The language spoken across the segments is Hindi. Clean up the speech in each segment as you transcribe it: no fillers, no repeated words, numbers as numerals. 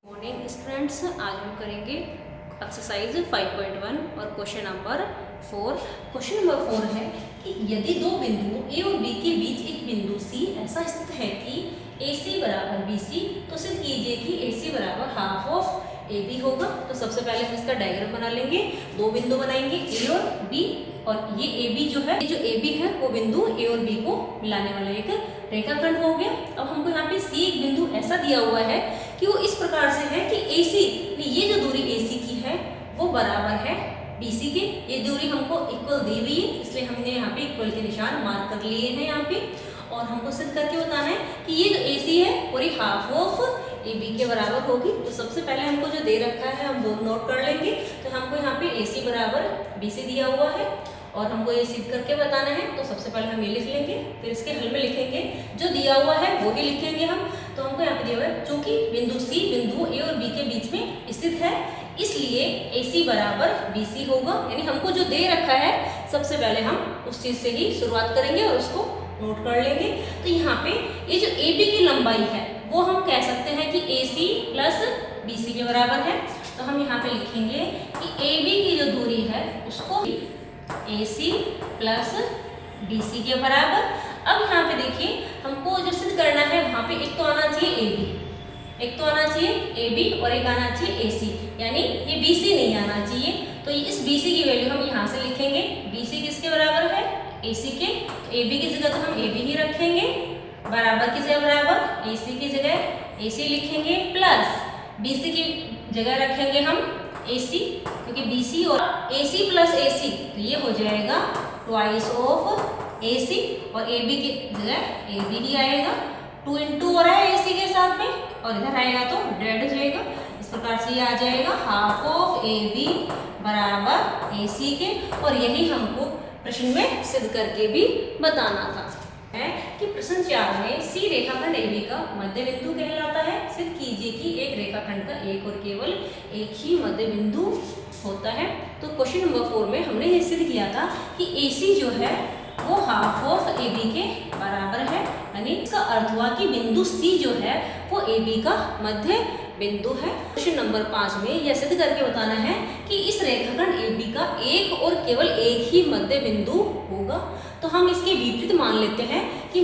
मॉर्निंग स्टूडेंट्स, आज हम करेंगे एक्सरसाइज 5.1 और क्वेश्चन नंबर 4। क्वेश्चन नंबर 4 है कि यदि दो बिंदुओं ए और बी के बीच एक बिंदु सी ऐसा स्थित है कि AC बराबर BC, तो सिद्ध कीजिए कि AC बराबर हाफ ऑफ AB होगा। तो सबसे पहले हम इसका डायग्राम बना लेंगे। दो बिंदु बनाएंगे A और B, और ये AB जो है, ये जो AB है वो बिंदु A और B को मिलाने वाला एक रेखाखंड हो गया। अब हमको यहाँ पे C एक बिंदु ऐसा दिया हुआ है कि वो इस प्रकार से है कि AC, ये जो दूरी AC की है वो बराबर है BC के। ये दूरी हमको इक्वल दी हुई है, इसलिए हमने यहाँ पे इक्वल के निशान मार्क कर लिए हैं यहाँ पे। और हमको सिद्ध करके बताना है कि ये जो AC है पूरी हाफ ऑफ AB के बराबर होगी। तो सबसे पहले हमको जो दे रखा है हम वो नोट कर लेंगे। तो हमको यहाँ पे AC बराबर BC दिया हुआ है और हमको ये सिद्ध करके बताना है। तो सबसे पहले हम ये लिख लेंगे, फिर इसके हल में लिखेंगे, जो दिया हुआ है वो ही लिखेंगे हम। तो हमको यहाँ पे दिया हुआ है चूंकि बिंदु C बिंदु A और B के बीच में स्थित है, इसलिए AC बराबर BC होगा। यानी हमको जो दे रखा है सबसे पहले हम उस चीज से ही शुरुआत करेंगे और उसको नोट कर लेंगे। तो यहाँ पे ये जो AB की लंबाई है वो हम कह सकते हैं कि AC प्लस BC के बराबर है। तो हम यहाँ पे लिखेंगे कि AB की जो दूरी है उसको AC प्लस BC के बराबर। अब यहाँ पे देखिए हमको जो सिद्ध करना है वहाँ पे एक तो आना चाहिए AB, एक तो आना चाहिए AB और एक आना चाहिए AC, यानी ये BC नहीं आना चाहिए। तो इस BC की वैल्यू हम यहाँ से लिखेंगे। BC किसके बराबर है? AC के। तो AB की जगह तो हम AB ही रखेंगे, बराबर की जगह बराबर, AC की जगह AC लिखेंगे, प्लस BC की जगह रखेंगे हम AC, क्योंकि BC और AC प्लस AC तो ये हो जाएगा ट्वाइस ऑफ AC, और AB की जगह AB ही आएगा। 2 इंटू हो रहा है AC के साथ में, और इधर आएगा तो डेड हो जाएगा। इस प्रकार से ये आ जाएगा हाफ ऑफ AB बराबर AC के। और यही हमको प्रश्न में सिद्ध करके भी बताना था है कि प्रश्न 4 में C रेखाखंड AB का मध्य बिंदु कहलाता है। सिद्ध कीजिए कि एक रेखाखंड का एक और केवल एक ही मध्य बिंदु होता है। तो क्वेश्चन नंबर 4 में हमने ये सिद्ध किया था कि AC जो है वो हाफ ऑफ AB के बराबर है, यानी इसका अर्थ हुआ कि बिंदु C जो है वो AB का मध्य बिंदु है। क्वेश्चन नंबर 5 में यह सिद्ध करके बताना है कि इस रेखाखंड AB का एक और केवल एक ही मध्य बिंदु होगा। तो हम इसके विपरीत मान लेते हैं कि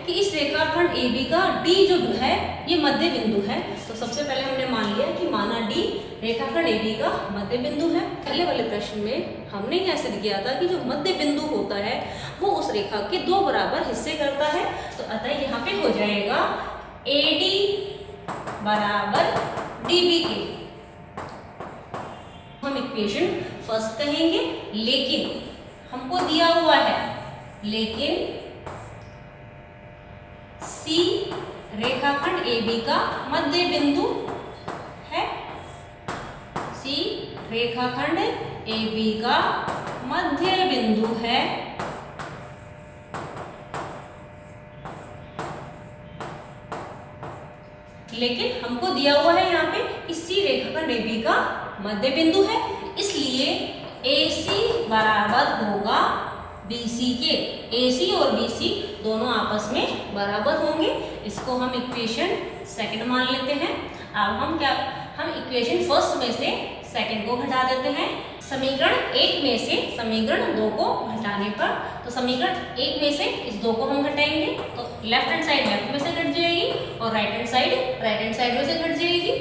कि इस रेखाखंड AB का D जो है ये मध्य बिंदु है। तो सबसे पहले हमने मान लिया कि माना D रेखाखंड AB का मध्य बिंदु है। पहले वाले प्रश्न में हमने यह सिद्ध किया था कि जो मध्य बिंदु होता है वो उस रेखा के 2 बराबर हिस्से करता है। तो अतः यहाँ पे हो जाएगा AD बराबर DB के। हम इक्वेशन फर्स्ट कहेंगे, लेकिन हमको दिया हुआ है, लेकिन C रेखाखंड AB का मध्य बिंदु है। C रेखाखंड AB का मध्य बिंदु है, लेकिन हमको दिया हुआ है यहाँ पे कि C रेखाखंड AB का मध्य बिंदु है, इसलिए AC बराबर होगा BC के। AC और BC दोनों आपस में बराबर होंगे। इसको हम इक्वेशन सेकंड मान लेते हैं। अब हम इक्वेशन फर्स्ट में से सेकंड को घटा देते हैं। समीकरण 1 में से समीकरण 2 को घटाने पर, तो समीकरण 1 में से इस 2 को हम घटाएंगे तो लेफ्ट हैंड साइड लेफ्ट में से घट जाएगी और राइट हैंड साइड में से घट जाएगी।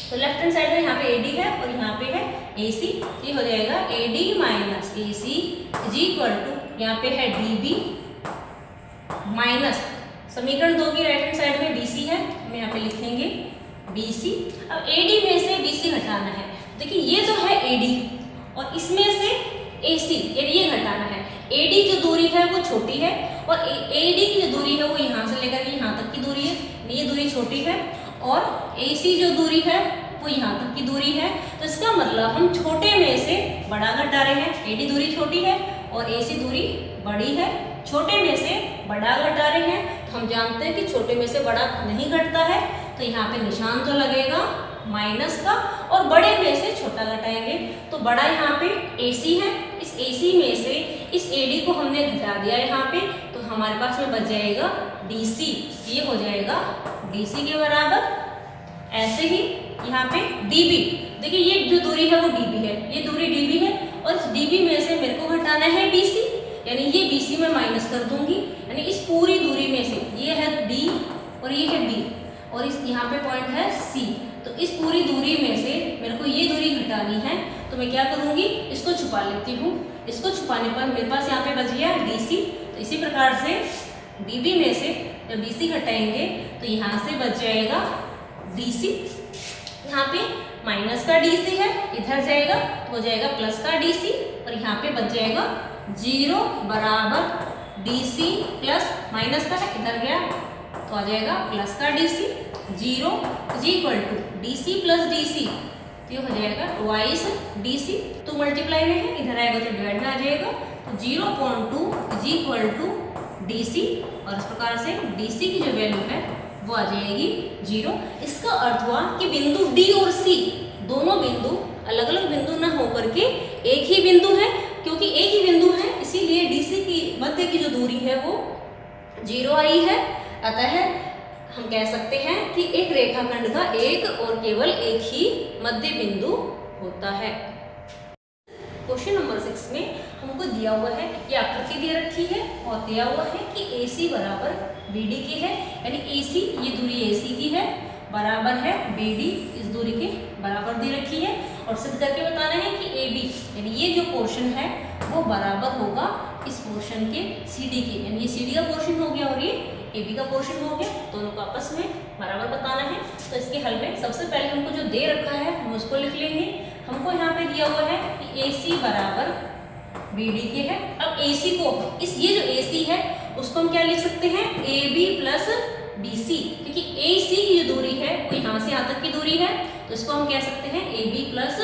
तो लेफ्ट हैंड साइड में यहाँ पे AD है और यहाँ पे है AC। ये हो जाएगा AD minus AC is equal to, यहाँ पे है DB माइनस समीकरण 2 की राइट हैंड साइड में BC है, हम यहाँ पे लिखेंगे BC। अब AD में से BC घटाना है। देखिए ये जो है AD और इसमें से AC, यानी ये घटाना है। AD जो दूरी है वो छोटी है और AD की जो दूरी है वो यहाँ से लेकर के यहाँ तक की दूरी है, ये दूरी छोटी है, और AC जो दूरी है वो यहाँ तक की दूरी है। तो इसका मतलब हम छोटे में से बड़ा घटा रहे हैं। AD दूरी छोटी है और AC दूरी बड़ी है, छोटे में से बड़ा घटा रहे हैं। तो हम जानते हैं कि छोटे में से बड़ा नहीं घटता है, तो यहाँ पे निशान तो लगेगा माइनस का, और बड़े में से छोटा घटाएंगे। तो बड़ा यहाँ पे AC है, इस AC में से इस AD को हमने घटा दिया यहाँ पे, तो हमारे पास में बच जाएगा DC। ये हो जाएगा DC के बराबर। ऐसे ही यहाँ पे db, देखिए ये जो दूरी है वो db है, ये दूरी db है और इस db में से मेरे को घटाना है bc, यानी ये bc में माइनस कर दूंगी, यानी इस पूरी दूरी में से ये है d और ये है b और इस यहाँ पे पॉइंट है c, तो इस पूरी दूरी में से मेरे को ये दूरी घटानी है, तो मैं क्या करूँगी, इसको छुपा लेती हूँ। इसको छुपाने पर मेरे पास यहाँ पे बच गया dc, तो इसी प्रकार से db में से जब dc घटाएंगे तो यहाँ से बच जाएगा dc, यहाँ पे माइनस का dc है, इधर जाएगा तो हो जाएगा प्लस का dc और यहाँ पे बच जाएगा 0 बराबर dc प्लस माइनस का है, इधर गया तो आ जाएगा प्लस का dc, 0 is equal to dc plus dc, तो ये हो जाएगा ट्वाइस dc, तो मल्टीप्लाई में है, इधर आएगा तो डिवाइड में आ जाएगा, तो 0.2 इज इक्वल टू dc और इस प्रकार से dc की जो वैल्यू है वो आ जाएगी 0। इसका अर्थ हुआ कि बिंदु d और c दोनों बिंदु अलग अलग बिंदु न होकर के एक ही बिंदु है, क्योंकि एक ही बिंदु है इसीलिए dc की मध्य की जो दूरी है वो 0 आई है। अतः हम कह सकते हैं कि एक रेखाखंड का एक और केवल एक ही मध्य बिंदु होता है। क्वेश्चन नंबर 6 में हमको दिया हुआ है, ये आकृति दे रखी है और दिया हुआ है कि AC बराबर BD की है, यानी AC ये दूरी AC की है बराबर है BD इस दूरी के बराबर दे रखी है और सिद्ध करके बताना है कि AB यानी ये जो पोर्शन है वो बराबर होगा इस पोर्शन के CD के, यानी ये CD का पोर्शन हो गया और ये AB का पोर्शन हो गया, दोनों को आपस में बराबर बताना है। तो इसके हल में सबसे पहले हमको जो दे रखा है हम उसको लिख लेंगे। हमको यहाँ पे दिया हुआ है कि AC बराबर BD के है। अब AC को ये जो AC है उसको हम क्या लिख सकते हैं, AB प्लस BC, क्योंकि AC की जो दूरी है वो यहाँ से यहाँ तक की दूरी है, तो इसको हम कह सकते हैं AB प्लस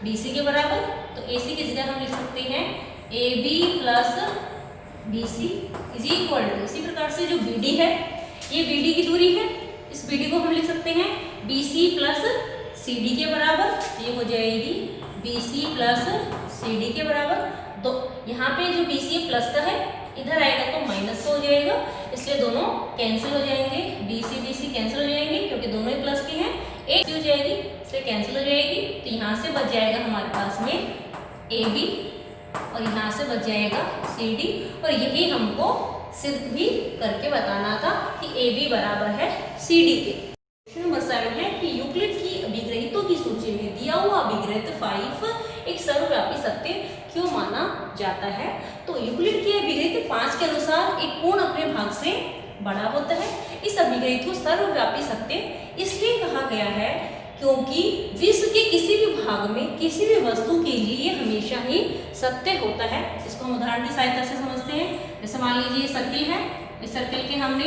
BC के बराबर। तो AC की जगह हम लिख सकते हैं AB plus BC is equal to, इसी प्रकार से जो BD है ये BD की दूरी है, इस BD को हम लिख सकते हैं BC प्लस CD के बराबर, ये हो जाएगी BC प्लस CD के बराबर। तो यहाँ पे जो BC प्लस का है इधर आएगा तो माइनस का हो जाएगा, इसलिए दोनों कैंसिल हो जाएंगे, BC कैंसिल हो जाएंगे क्योंकि दोनों ही प्लस के हैं, एक हो जाएगी इसलिए कैंसिल हो जाएगी। तो यहाँ से बच जाएगा हमारे पास में AB और यहाँ से बच जाएगा CD, और यही हमको सिद्ध भी करके बताना था कि AB बराबर है CD के। क्वेश्चन नंबर 7 है कि यूक्लिड की अभिग्रहितों की सूची में दिया हुआ अभिग्रहित 5 एक सर्वव्यापी सत्य क्यों माना जाता है। तो यूक्लिड की अभिग्रहित 5 के अनुसार एक पूर्ण अपने भाग से बड़ा होता है। इस अभिग्रहित को सर्वव्यापी सत्य इसलिए कहा गया है क्योंकि विश्व के किसी भी भाग में किसी भी वस्तु के लिए ये हमेशा ही सत्य होता है। इसको हम उदाहरण की सहायता से समझते हैं। जैसे मान लीजिए ये सर्किल है, इस सर्किल के हमने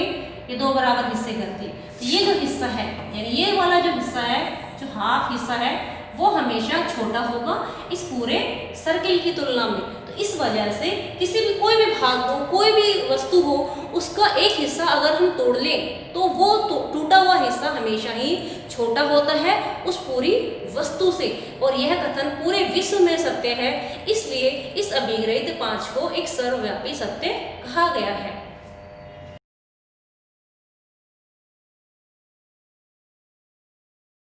ये 2 बराबर हिस्से कर दिए, तो ये जो हिस्सा है यानी ये वाला जो हिस्सा है, जो हाफ हिस्सा है वो हमेशा छोटा होगा इस पूरे सर्किल की तुलना में। तो इस वजह से किसी भी कोई भी भाग हो, कोई भी वस्तु हो, उसका एक हिस्सा अगर हम तोड़ लें तो वो टूटा हुआ हिस्सा हमेशा ही छोटा होता है उस पूरी वस्तु से, और यह कथन पूरे विश्व में सत्य है। इसलिए इस अभिग्रहित 5 को एक सर्वव्यापी सत्य कहा गया है।